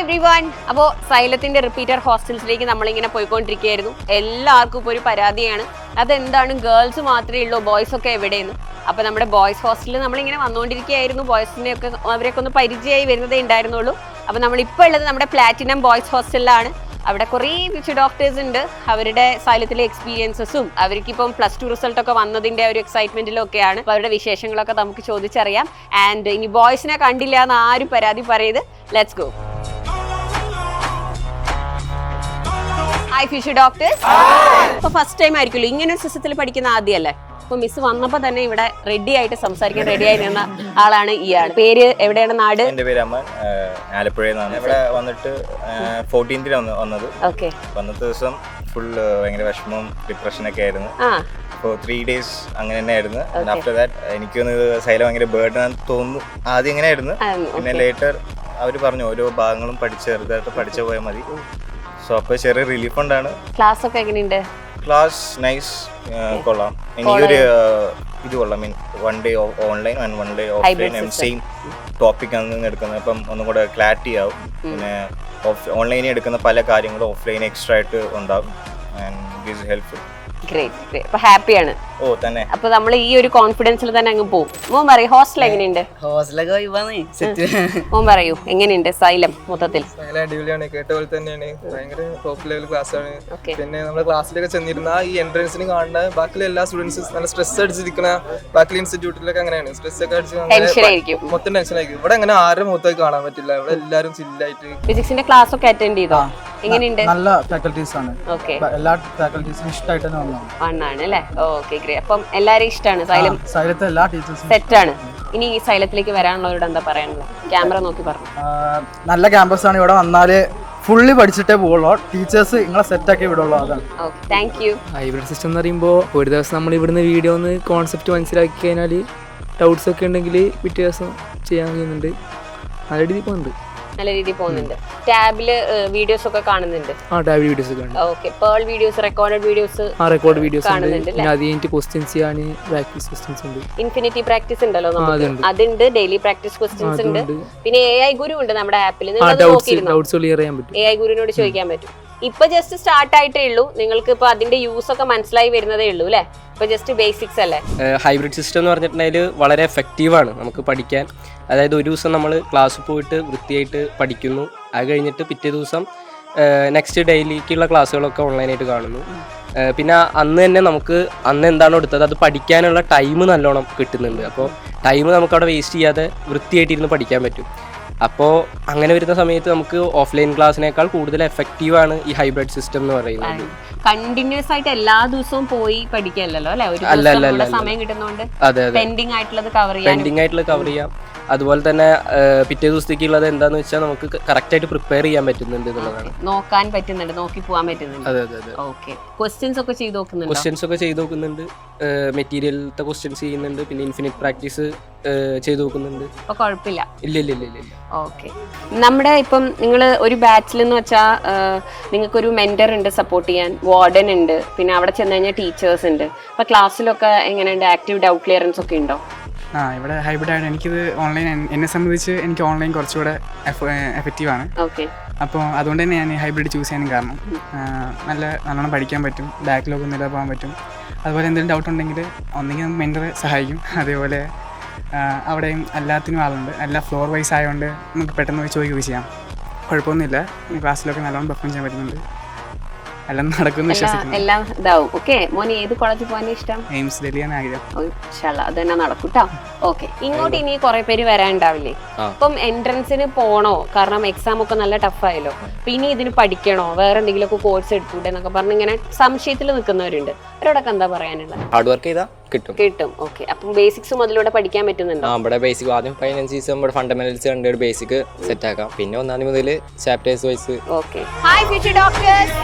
everyone. അപ്പോൾ സൈലത്തിന്റെ repeater ഹോസ്റ്റൽസിലേക്ക് നമ്മളിങ്ങനെ പോയിക്കൊണ്ടിരിക്കുകയായിരുന്നു. എല്ലാവർക്കും ഇപ്പോൾ ഒരു പരാതിയാണ്, അതെന്താണ് ഗേൾസ് മാത്രമേ ഉള്ളൂ, ബോയ്സ് ഒക്കെ എവിടെയെന്ന്. അപ്പോൾ നമ്മുടെ ബോയ്സ് ഹോസ്റ്റലിൽ നമ്മളിങ്ങനെ വന്നുകൊണ്ടിരിക്കുകയായിരുന്നു. ബോയ്സിനെയൊക്കെ അവരെയൊക്കെ ഒന്ന് പരിചയമായി വരുന്നതേ ഉണ്ടായിരുന്നുള്ളൂ. അപ്പോൾ നമ്മളിപ്പോൾ ഉള്ളത് നമ്മുടെ പ്ലാറ്റിനം ബോയ്സ് ഹോസ്റ്റലിലാണ്. അവിടെ കുറേ ഫ്യൂച്ചർ ഡോക്ടേഴ്സ് ഉണ്ട്. അവരുടെ സൈലത്തിലെ എക്സ്പീരിയൻസസും അവർക്കിപ്പം +2 റിസൾട്ട് ഒക്കെ വന്നതിന്റെ ഒരു എക്സൈറ്റ്മെന്റിലും ഒക്കെയാണ്. അപ്പോൾ അവരുടെ വിശേഷങ്ങളൊക്കെ നമുക്ക് ചോദിച്ചറിയാം. ആൻഡ് ഇനി ബോയ്സിനെ കണ്ടില്ല എന്ന് ആരും പരാതി പറയത്. Let's go. Hi future doctors. അപ്പോൾ ഫസ്റ്റ് ടൈം ആയിരിക്കുമല്ലോ ഇങ്ങനെ ഒരു സിസ്റ്റത്തിൽ പഠിക്കുന്ന ആദ്യമല്ലേ? അപ്പോൾ മിസ് വന്നപ്പോൾ തന്നെ ഇവിടെ റെഡി ആയിട്ട് സംസാരിക്കാൻ റെഡി ആയി നിന്ന ആളാണ് ഇയാൾ. പേര് എവിടെയാണ്? നാട്? എൻ്റെ പേര് അമ്മ, ആലപ്പുഴയിൽ നിന്നാണ്. ഇവിടെ വന്നിട്ട് 14th വന്നത്. ഓക്കെ. വന്നത്തെ ദിവസം ഫുൾ ഭയങ്കര വിഷമവും ഡിപ്രഷനൊക്കെ ആയിരുന്നു. അപ്പോൾ 3 days അങ്ങനെ തന്നെ ആയിരുന്നു. ആഫ്റ്റർ ദാറ്റ് എനിക്ക് സൈലം ഭയങ്കര ബേർഡൻ ആണെന്ന് തോന്നുന്നു. ആദ്യം ഇങ്ങനെ ആയിരുന്നു, പിന്നെ ലേറ്റർ അവർ പറഞ്ഞു ഓരോ ഭാഗങ്ങളും ചെറുതായിട്ട് പഠിച്ചു പോയാൽ മതി. സോ അപ്പോൾ ചെറിയ റിലീഫ് ഉണ്ടാണ്. ക്ലാസ് ഒക്കെ എങ്ങനെയുണ്ട്? ക്ലാസ് നൈസ്, കൊള്ളാം. എനിക്കൊരു ഇത് കൊള്ളാം. മീൻ 1 day online and 1 day offline same topic ആണ് എടുക്കുന്നത്. അപ്പം ഒന്നും കൂടെ ക്ലാരിറ്റി ആവും. പിന്നെ ഓൺലൈനിൽ എടുക്കുന്ന പല കാര്യങ്ങളും ഓഫ്ലൈൻ എക്സ്ട്രാ ആയിട്ട് ഉണ്ടാവും. And it is helpful. Great. അപ്പൊ ഹാപ്പിയാണ്. ഓ തന്നെ. അപ്പൊ നമ്മൾ ഈ ഒരു കോൺഫിഡൻസിൽ തന്നെ അങ്ങ് പോകും. മോൻ പറയൂ, ഹോസ്റ്റൽ എങ്ങനെയുണ്ട്? മോൻ പറയൂ, എങ്ങനെയുണ്ട് സൈലം മൊത്തത്തിൽ? അടിപൊളിയാണ്, കേട്ട പോലെ തന്നെയാണ്. ഭയങ്കര ടോപ്പ് ലെവൽ ക്ലാസ് ആണ്. പിന്നെ നമ്മുടെ ക്ലാസ്സിലൊക്കെ ചെന്നിരുന്ന ഈ എൻട്രൻസിന് കാണുന്ന ബാക്കിയുള്ള എല്ലാ സ്റ്റുഡൻസും നല്ല സ്ട്രെസ് അടിച്ചിരിക്കുന്ന ബാക്കിയുള്ള ഇൻസ്റ്റിറ്റ്യൂട്ടിലൊക്കെ അങ്ങനെയാണ്. സ്ട്രെസ് ഒക്കെ അടിച്ച് മൊത്തം ടെൻഷൻ ആയിരിക്കും. ഇവിടെ അങ്ങനെ ആരും മൊത്തമായി കാണാൻ പറ്റില്ല. ഇവിടെ എല്ലാവരും ചില്ലായിട്ട്. ഫിസിക്സിന്റെ ക്ലാസ് ഒക്കെ അറ്റൻഡ് ചെയ്തോ? എങ്ങനെയുണ്ട്? നല്ല ഫാക്കൽറ്റീസ് ആണ്. എല്ലാ ഫാക്കൽറ്റീസും ഇഷ്ടമായിട്ട് തന്നെ വന്നാണ് അല്ലേ? Okay, great. അപ്പം എല്ലാരും ഇഷ്ടമാണ് സൈലം? സൈലത്തെ എല്ലാ ടീച്ചേഴ്സും സെറ്റ് ആണ്. ഇനി ഈ സൈലത്തിലേക്ക് വരാനുള്ളവരോട് എന്താ പറയാനുള്ളത്? ക്യാമറ നോക്കി പറഞ്ഞു. നല്ല ക്യാമ്പസ് ആണ്. ഇവിടെ വന്നാല് ഫുള്ളി പഠിച്ചിട്ടേ പോകുള്ളൂ. ടീച്ചേഴ്സ് നിങ്ങളെ സെറ്റാക്കി വിടുള്ളൂ. അതാണ്. Okay, thank you. Hybrid system എന്ന് പറയുമ്പോൾ ഒരു ദിവസം നമ്മൾ ഇവിടുന്ന് വീഡിയോ ഒന്ന് കോൺസെപ്റ്റ് മനസ്സിലാക്കി കഴിഞ്ഞാൽ ഡൗട്ട്സ് ഒക്കെ ഉണ്ടെങ്കിൽ പിറ്റേ ദിവസം ചെയ്യാൻ കഴിയുന്നുണ്ട്. നല്ല രീതിയിൽ പോകുന്നുണ്ട്. നല്ല രീതിയിൽ പോകുന്നുണ്ട്. ടാബില് വീഡിയോസ് ഒക്കെ കാണുന്നുണ്ട്. ടാബ് വീഡിയോസ് ഒക്കെ ഉണ്ട്. Okay. Pearl videos, record videos കാണുന്നുണ്ട്. പിന്നെ അത് കഴിഞ്ഞിട്ട് ക്വസ്റ്റ്യൻസ് ചെയ്യാൻ പ്രാക്ടീസ് ക്വസ്റ്റ്യൻസ് ഉണ്ട്. ഇൻഫിനിറ്റി പ്രാക്ടീസ് ഉണ്ടല്ലോ നമുക്ക്, അതുണ്ട്. ഡെയിലി പ്രാക്ടീസ് ക്വസ്റ്റ്യൻസ് ഉണ്ട്. പിന്നെ AI ഗുരു ഉണ്ട് നമ്മുടെ ആപ്പിൽ. ഡൗട്ട്സ് ക്ലിയർ ചെയ്യാൻ പറ്റും. AI ഗുരുവിനോട് ചോദിക്കാൻ പറ്റും. ഇപ്പൊ ജസ്റ്റ് സ്റ്റാർട്ട് ആയിട്ടേ ഉള്ളൂ. നിങ്ങൾക്ക് ഇപ്പൊ അതിന്റെ യൂസ് ഒക്കെ മനസ്സിലായി വരുന്നതേ ഉള്ളൂ അല്ലേ? ഇപ്പൊ ജസ്റ്റ് ബേസിക്സ് അല്ലേ? ഹൈബ്രിഡ് സിസ്റ്റം എന്ന് പറഞ്ഞിട്ടുണ്ടെങ്കിൽ വളരെ എഫക്റ്റീവാണ് നമുക്ക് പഠിക്കാൻ. അതായത് ഒരു ദിവസം നമ്മൾ ക്ലാസ്സിൽ പോയിട്ട് വൃത്തിയായിട്ട് പഠിക്കുന്നു. അത് കഴിഞ്ഞിട്ട് പിറ്റേ ദിവസം നെക്സ്റ്റ് ഡെയിലിക്കുള്ള ക്ലാസ്സുകളൊക്കെ ഓൺലൈനായിട്ട് കാണുന്നു. പിന്നെ അന്ന് തന്നെ നമുക്ക് അന്ന് എന്താണോ എടുത്തത് അത് പഠിക്കാനുള്ള ടൈം നല്ലോണം കിട്ടുന്നുണ്ട്. അപ്പോൾ ടൈം നമുക്കവിടെ വേസ്റ്റ് ചെയ്യാതെ വൃത്തിയായിട്ടിരുന്ന് പഠിക്കാൻ പറ്റും. അപ്പോൾ അങ്ങനെ വരുന്ന സമയത്ത് നമുക്ക് ഓഫ്ലൈൻ ക്ലാസ്സിനേക്കാൾ കൂടുതൽ എഫക്റ്റീവാണ് ഈ ഹൈബ്രിഡ് സിസ്റ്റം എന്ന് പറയുന്നത്. കണ്ടിന്യൂസ് ആയിട്ട് എല്ലാ ദിവസവും പോയി പഠിക്കല്ലോ അല്ലേ? ഒരു സമയം കിട്ടുന്നോണ്ട് പെൻഡിങ് ആയിട്ടുള്ളത് കവർ ചെയ്യാം. അതുപോലെ തന്നെ പിറ്റേ ദിവസത്തേക്കുള്ളത് എന്താന്ന് വെച്ചാൽ നമുക്ക് കറക്റ്റ് ആയിട്ട് പ്രിപ്പയർ ചെയ്യാൻ പറ്റുന്നുണ്ട് എന്നുള്ളതാണ്. നോക്കാൻ പറ്റുന്നുണ്ട്, നോക്കി പോകാൻ പറ്റുന്നുണ്ട്. അതെ. ഓക്കെ. ക്വസ്റ്റ്യൻസ് ഒക്കെ ചെയ്ത് നോക്കുന്നുണ്ട്. മെറ്റീരിയലത്തെ ക്വസ്റ്റ്യൻസ് ചെയ്യുന്നുണ്ട്. പിന്നെ ഇൻഫിനിറ്റ് പ്രാക്ടീസ് ചെയ്ത് നോക്കുന്നുണ്ട്. അപ്പൊ കുഴപ്പമില്ല. ഇല്ല. ഓക്കെ. നമ്മുടെ ഇപ്പം നിങ്ങൾ ഒരു ബാച്ചിൽ എന്ന് വെച്ചാൽ നിങ്ങൾക്കൊരു മെന്റർ ഉണ്ട് സപ്പോർട്ട് ചെയ്യാൻ, വാർഡൻ ഉണ്ട്, പിന്നെ അവിടെ ചെന്ന് കഴിഞ്ഞാൽ ടീച്ചേഴ്സ് ഉണ്ട്. അപ്പൊ ക്ലാസ്സിലൊക്കെ എങ്ങനെയുണ്ട്? ആക്റ്റീവ് ഡൗട്ട് ക്ലിയറൻസ് ഒക്കെ ഉണ്ടോ? ഇവിടെ ഹൈബ്രിഡ് ആണ്. എനിക്കിത് ഓൺലൈൻ, എന്നെ സംബന്ധിച്ച് എനിക്ക് ഓൺലൈൻ കുറച്ചുകൂടെ എഫക്റ്റീവാണ്. ഓക്കെ. അപ്പോൾ അതുകൊണ്ട് തന്നെ ഞാൻ ഹൈബ്രിഡ് ചൂസ് ചെയ്യാനും കാരണം നല്ലോണം പഠിക്കാൻ പറ്റും, ബാക്കിലൊക്കെ നിലപോകാൻ പറ്റും. അതുപോലെ എന്തെങ്കിലും ഡൗട്ട് ഉണ്ടെങ്കിൽ ഒന്നെങ്കിൽ മെൻറ്റർ സഹായിക്കും. അതേപോലെ അവിടെയും എല്ലാത്തിനും ആളുണ്ട്. എല്ലാ ഫ്ലോർ വൈസ് ആയതുകൊണ്ട് നമുക്ക് പെട്ടെന്ന് പോയി ചോദിക്കുകയും ചെയ്യാം. കുഴപ്പമൊന്നുമില്ല. ക്ലാസ്സിലൊക്കെ നല്ലോണം പെർഫോം ചെയ്യാൻ പറ്റുന്നുണ്ട്. എല്ലാം നടക്കുന്നു വിശ്വസിക്കുന്നു. എല്ലാം ഇതാവും. ഓക്കെ. മോന് ഏത് കോളേജിൽ പോകാൻ ഇഷ്ടം? എയിംസ് ഡൽഹിയാണ് ആഗ്രഹം. അത് തന്നെ നടക്കും കേട്ടോ. ഓക്കെ. ഇങ്ങോട്ട് ഇനി കുറെ പേര് വരാനുണ്ടാവില്ലേ? അപ്പം എൻട്രൻസിന് പോണോ? കാരണം എക്സാം ഒക്കെ നല്ല ടഫായല്ലോ. അപ്പൊ ഇനി ഇതിന് പഠിക്കണോ? വേറെ എന്തെങ്കിലും ഒക്കെ കോഴ്സ് എടുത്തൂടെ എന്നൊക്കെ പറഞ്ഞ് ഇങ്ങനെ സംശയത്തിൽ നിൽക്കുന്നവരുണ്ട്. അവരോടൊക്കെ എന്താ പറയാനുള്ളത്? ഹാർഡ് വർക്ക് ചെയ്താൽ കിട്ടും. ഓക്കെ. അപ്പം ബേസിക്സ് മുതലൂടെ പഠിക്കാൻ പറ്റുന്നുണ്ടോ? നമ്മുടെ ബേസിക് ആദ്യം ഫൈനാൻസീസ് നമ്മുടെ ഫണ്ടമെന്റൽസ് കണ്ട് ഒരു ബേസിക് സെറ്റ് ആക്കാം. പിന്നെ 1ാം മുതൽ chapters wise. Okay. Hi future doctors.